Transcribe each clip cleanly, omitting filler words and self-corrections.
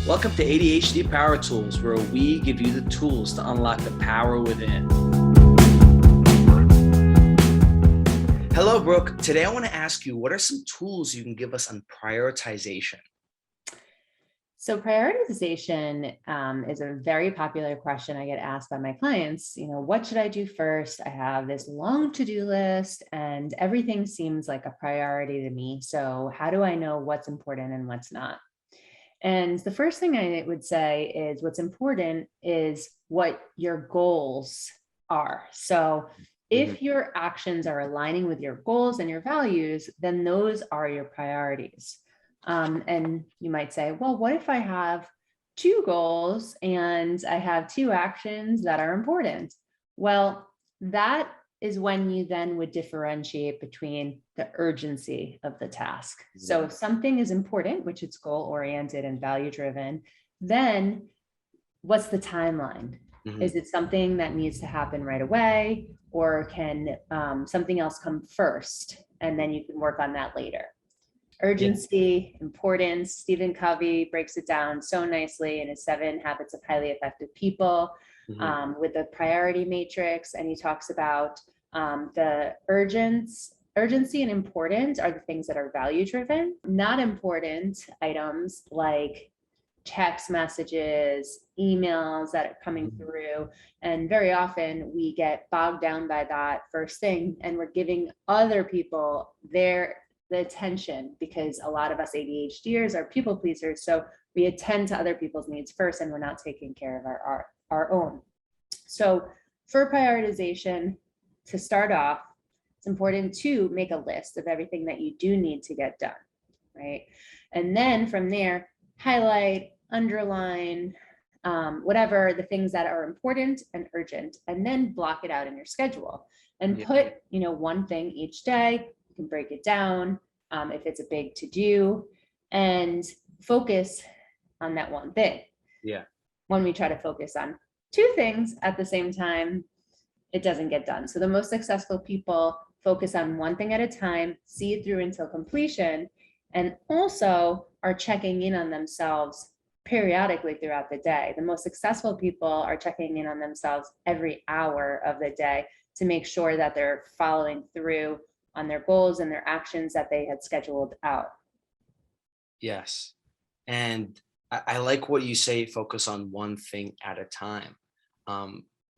Welcome to ADHD Power Tools, where we give you the tools to unlock the power within. Hello, Brooke. Today I want to ask you, what are some tools you can give us on prioritization? So prioritization is a very popular question I get asked by my clients. What should I do first? I have this long to-do list and everything seems like a priority to me. So how do I know what's important and what's not? And the first thing I would say is what's important is what your goals are. So if your actions are aligning with your goals and your values, then those are your priorities. And you might say, well, what if I have two goals and I have two actions that are important? Well, that is when you then would differentiate between the urgency of the task. So if something is important, which is goal-oriented and value-driven, then what's the timeline? Is it something that needs to happen right away, or can something else come first and then you can work on that later? Urgency, importance. Stephen Covey breaks it down so nicely in his 7 Habits of Highly Effective People with the priority matrix. And he talks about the urgency and importance are the things that are value driven. Not important items like text messages, emails that are coming through. And very often we get bogged down by that first thing, and we're giving other people the attention, because a lot of us ADHDers are people pleasers. So we attend to other people's needs first, and we're not taking care of our own. So for prioritization, to start off, it's important to make a list of everything that you do need to get done, right? And then from there, highlight, underline, whatever the things that are important and urgent, and then block it out in your schedule and put, one thing each day. You can break it down if it's a big to-do, and focus on that one thing. Yeah. When we try to focus on two things at the same time, it doesn't get done. So the most successful people focus on one thing at a time, see it through until completion, and also are checking in on themselves periodically throughout the day. The most successful people are checking in on themselves every hour of the day to make sure that they're following through on their goals and their actions that they had scheduled out. Yes. And I like what you say, focus on one thing at a time.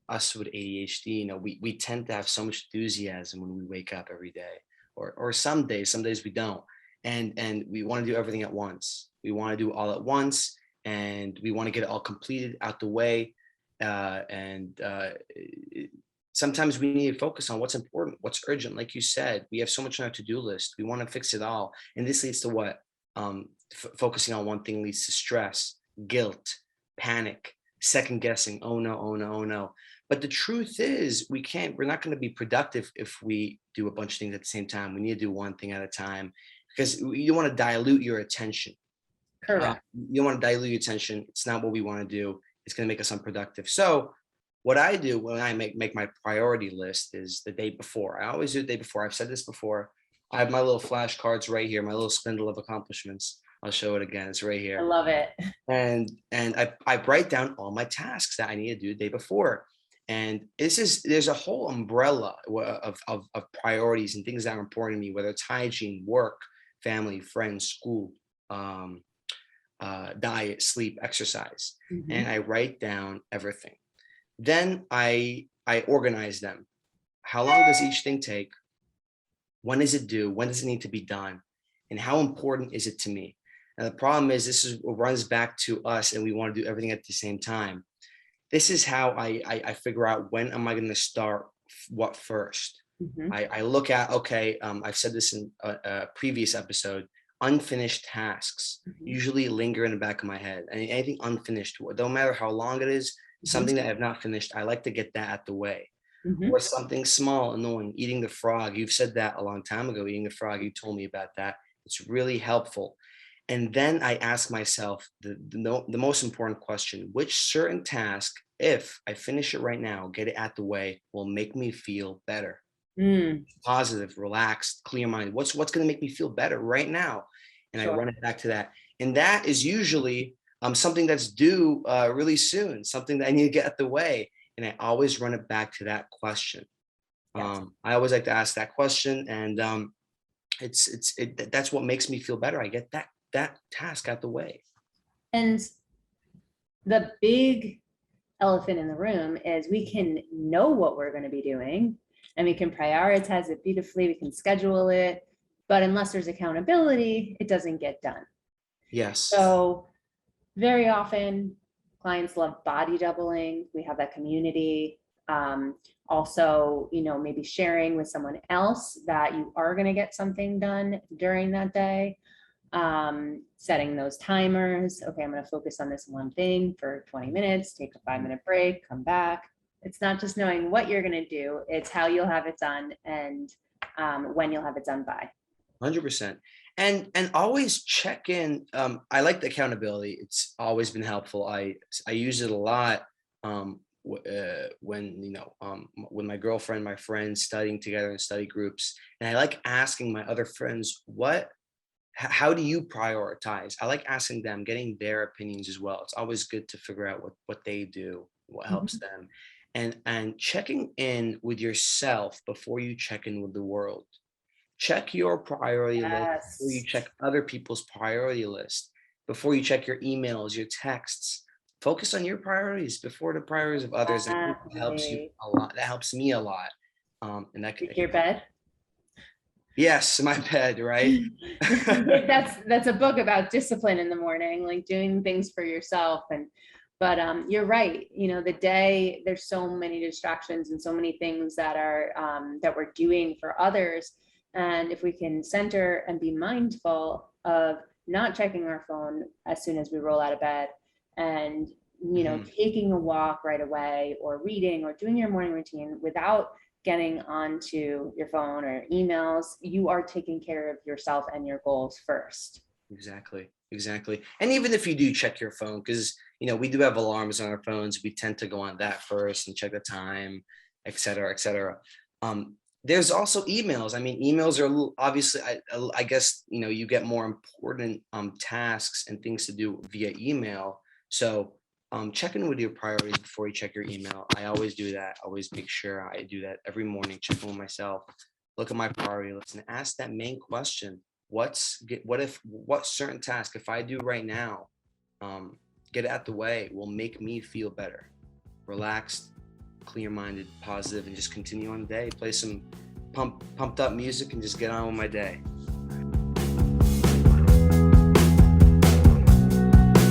Us with ADHD, we tend to have so much enthusiasm when we wake up every day, or some days we don't. And we want to do everything at once. We want to do all at once, and we want to get it all completed out the way. Sometimes we need to focus on what's important, what's urgent. Like you said, we have so much on our to-do list. We want to fix it all. And this leads to what? Focusing on one thing leads to stress, guilt, panic, second guessing. Oh no, oh no, oh no. But the truth is, we're not going to be productive if we do a bunch of things at the same time. We need to do one thing at a time, because you don't want to dilute your attention. Correct. You don't want to dilute your attention. It's not what we want to do. It's going to make us unproductive. So what I do when I make my priority list is the day before. I always do the day before. I've said this before. I have my little flashcards right here, my little spindle of accomplishments. I'll show it again. It's right here. I love it. And I write down all my tasks that I need to do the day before. And there's a whole umbrella of priorities and things that are important to me, whether it's hygiene, work, family, friends, school, diet, sleep, exercise. And I write down everything. Then I organize them. How long does each thing take? When is it due? When does it need to be done? And how important is it to me? And the problem is, this is what runs back to us, and we want to do everything at the same time. This is how I figure out, when am I going to start what first? I look at, okay, I've said this in a previous episode, unfinished tasks usually linger in the back of my head. And anything unfinished, don't matter how long it is, something that I have not finished, I like to get that out the way. Or something small, annoying, eating the frog. You've said that a long time ago, eating the frog. You told me about that. It's really helpful. And then I ask myself the most important question: which certain task, if I finish it right now, get it out the way, will make me feel better? Positive, relaxed, clear mind. What's going to make me feel better right now? And I run it back to that. And that is usually something that's due really soon, something that I need to get out the way. And I always run it back to that question. Yes. I always like to ask that question, and that's what makes me feel better. I get that task out the way. And the big elephant in the room is we can know what we're going to be doing and we can prioritize it beautifully. We can schedule it, but unless there's accountability, it doesn't get done. Yes. So very often clients love body doubling. We have that community. Also, maybe sharing with someone else that you are going to get something done during that day. Setting those timers. Okay, I'm going to focus on this one thing for 20 minutes, take a 5-minute break, come back. It's not just knowing what you're going to do, it's how you'll have it done and when you'll have it done by. 100%. And always check in. I like the accountability. It's always been helpful. I use it a lot when with my girlfriend, my friends, studying together in study groups. And I like asking my other friends, how do you prioritize? I like asking them, getting their opinions as well. It's always good to figure out what they do, what helps them, and checking in with yourself before you check in with the world. Check your priority list before you Yes. check other people's priority list. Before you check your emails, your texts. Focus on your priorities before the priorities of others. I think that helps you Exactly. a lot. That helps me a lot. And that Make your bed. yes, my bed, right? That's a book about discipline in the morning, like doing things for yourself. But you're right. The day, there's so many distractions and so many things that are that we're doing for others. And if we can center and be mindful of not checking our phone as soon as we roll out of bed, and Mhm. taking a walk right away, or reading, or doing your morning routine without getting onto your phone or emails, you are taking care of yourself and your goals first. Exactly. And even if you do check your phone, because we do have alarms on our phones, we tend to go on that first and check the time, et cetera, et cetera. There's also emails. I mean, emails are obviously, I guess, you get more important tasks and things to do via email. So check in with your priorities before you check your email. I always do that. I always make sure I do that every morning, check in with myself, look at my priority list and ask that main question. What certain task, if I do right now, um, get it out the way, will make me feel better, relaxed, clear-minded, positive, and just continue on the day. Play some pumped up music and just get on with my day.